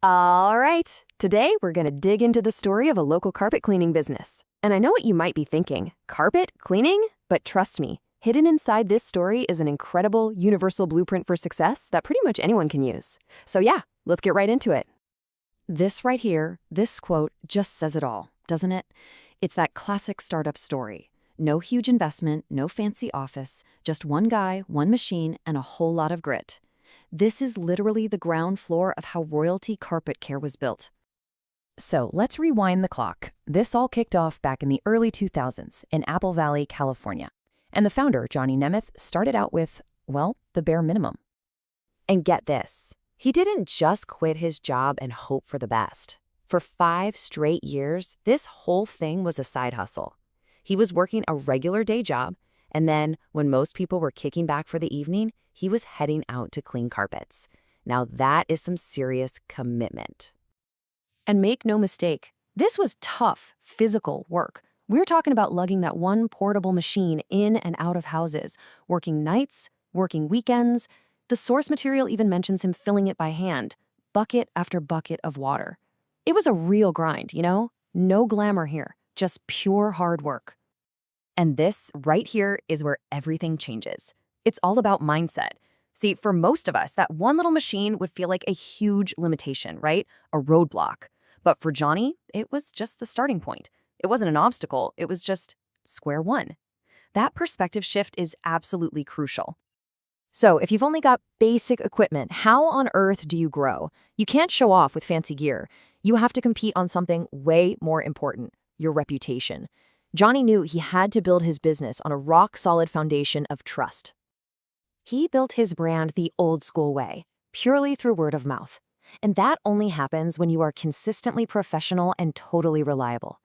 All right, today we're going to dig into the story of a local carpet cleaning business. And I know what you might be thinking, carpet cleaning? But trust me, hidden inside this story is an incredible universal blueprint for success that pretty much anyone can use. So yeah, let's get right into it. This right here, this quote just says it all, doesn't it? It's that classic startup story. No huge investment, no fancy office, just one guy, one machine, and a whole lot of grit. This is literally the ground floor of how Royalty Carpet Care was built. So let's rewind the clock. This all kicked off back in the early 2000s in Apple Valley, California. And the founder, Johnny Nemeth, started out with, well, the bare minimum. And get this, he didn't just quit his job and hope for the best. For 5 straight years, this whole thing was a side hustle. He was working a regular day job, and then, when most people were kicking back for the evening, he was heading out to clean carpets. Now that is some serious commitment. And make no mistake, this was tough, physical work. We're talking about lugging that one portable machine in and out of houses, working nights, working weekends. The source material even mentions him filling it by hand, bucket after bucket of water. It was a real grind, you know? No glamour here, just pure hard work. And this right here is where everything changes. It's all about mindset. See, for most of us, that one little machine would feel like a huge limitation, right? A roadblock. But for Johnny, it was just the starting point. It wasn't an obstacle, it was just square one. That perspective shift is absolutely crucial. So if you've only got basic equipment, how on earth do you grow? You can't show off with fancy gear. You have to compete on something way more important, your reputation. Johnny knew he had to build his business on a rock-solid foundation of trust. He built his brand the old-school way, purely through word of mouth. And that only happens when you are consistently professional and totally reliable.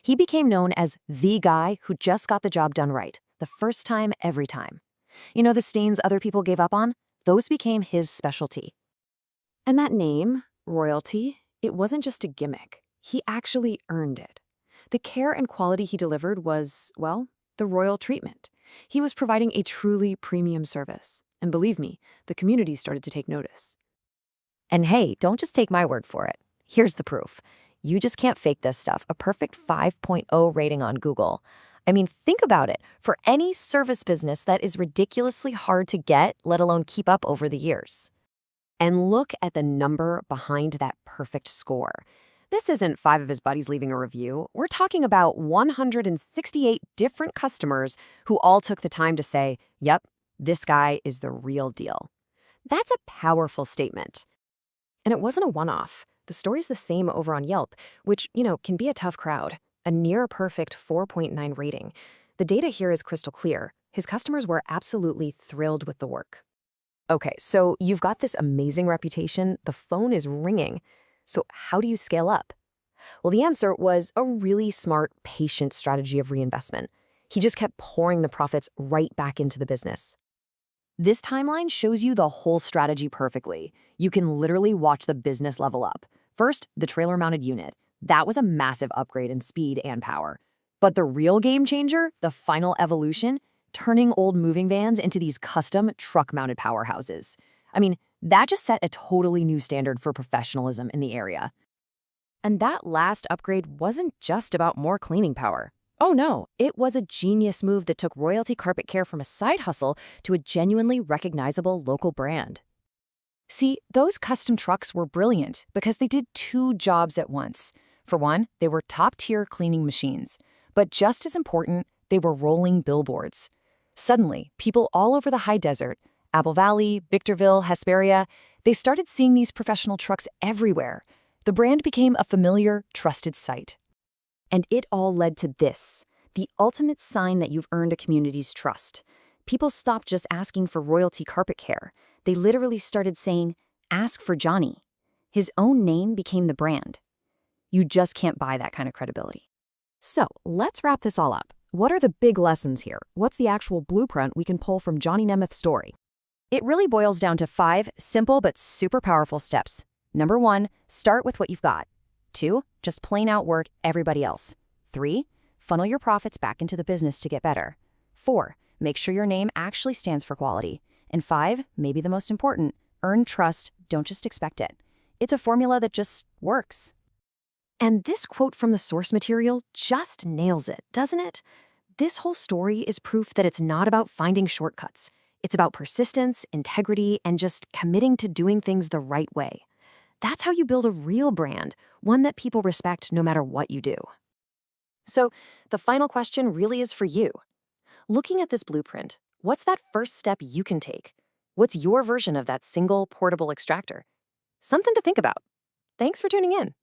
He became known as the guy who just got the job done right, the first time, every time. You know the stains other people gave up on? Those became his specialty. And that name, Royalty, it wasn't just a gimmick. He actually earned it. The care and quality he delivered was, well, the royal treatment. He was providing a truly premium service. And believe me, the community started to take notice. And hey, don't just take my word for it. Here's the proof. You just can't fake this stuff. A perfect 5.0 rating on Google. I mean, think about it. For any service business, that is ridiculously hard to get, let alone keep up over the years. And look at the number behind that perfect score. This isn't 5 of his buddies leaving a review. We're talking about 168 different customers who all took the time to say, yep, this guy is the real deal. That's a powerful statement. And it wasn't a one-off. The story's the same over on Yelp, which, can be a tough crowd. A near-perfect 4.9 rating. The data here is crystal clear. His customers were absolutely thrilled with the work. Okay, so you've got this amazing reputation. The phone is ringing. So how do you scale up? Well, the answer was a really smart, patient strategy of reinvestment. He just kept pouring the profits right back into the business. This timeline shows you the whole strategy perfectly. You can literally watch the business level up. First, the trailer-mounted unit. That was a massive upgrade in speed and power. But the real game changer, the final evolution, turning old moving vans into these custom truck-mounted powerhouses. I mean, that just set a totally new standard for professionalism in the area. And that last upgrade wasn't just about more cleaning power. Oh no, it was a genius move that took Royalty Carpet Care from a side hustle to a genuinely recognizable local brand. See, those custom trucks were brilliant because they did 2 jobs at once. For one, they were top-tier cleaning machines. But just as important, they were rolling billboards. Suddenly, people all over the high desert, Apple Valley, Victorville, Hesperia, they started seeing these professional trucks everywhere. The brand became a familiar, trusted sight. And it all led to this, the ultimate sign that you've earned a community's trust. People stopped just asking for Royalty Carpet Care. They literally started saying, "Ask for Johnny." His own name became the brand. You just can't buy that kind of credibility. So let's wrap this all up. What are the big lessons here? What's the actual blueprint we can pull from Johnny Nemeth's story? It really boils down to 5 simple but super powerful steps. Number 1, start with what you've got. 2, just plain out work everybody else. 3, funnel your profits back into the business to get better. 4, make sure your name actually stands for quality. And 5, maybe the most important, earn trust, don't just expect it. It's a formula that just works. And this quote from the source material just nails it, doesn't it? This whole story is proof that it's not about finding shortcuts. It's about persistence, integrity, and just committing to doing things the right way. That's how you build a real brand, one that people respect no matter what you do. So, the final question really is for you. Looking at this blueprint, what's that first step you can take? What's your version of that single portable extractor? Something to think about. Thanks for tuning in.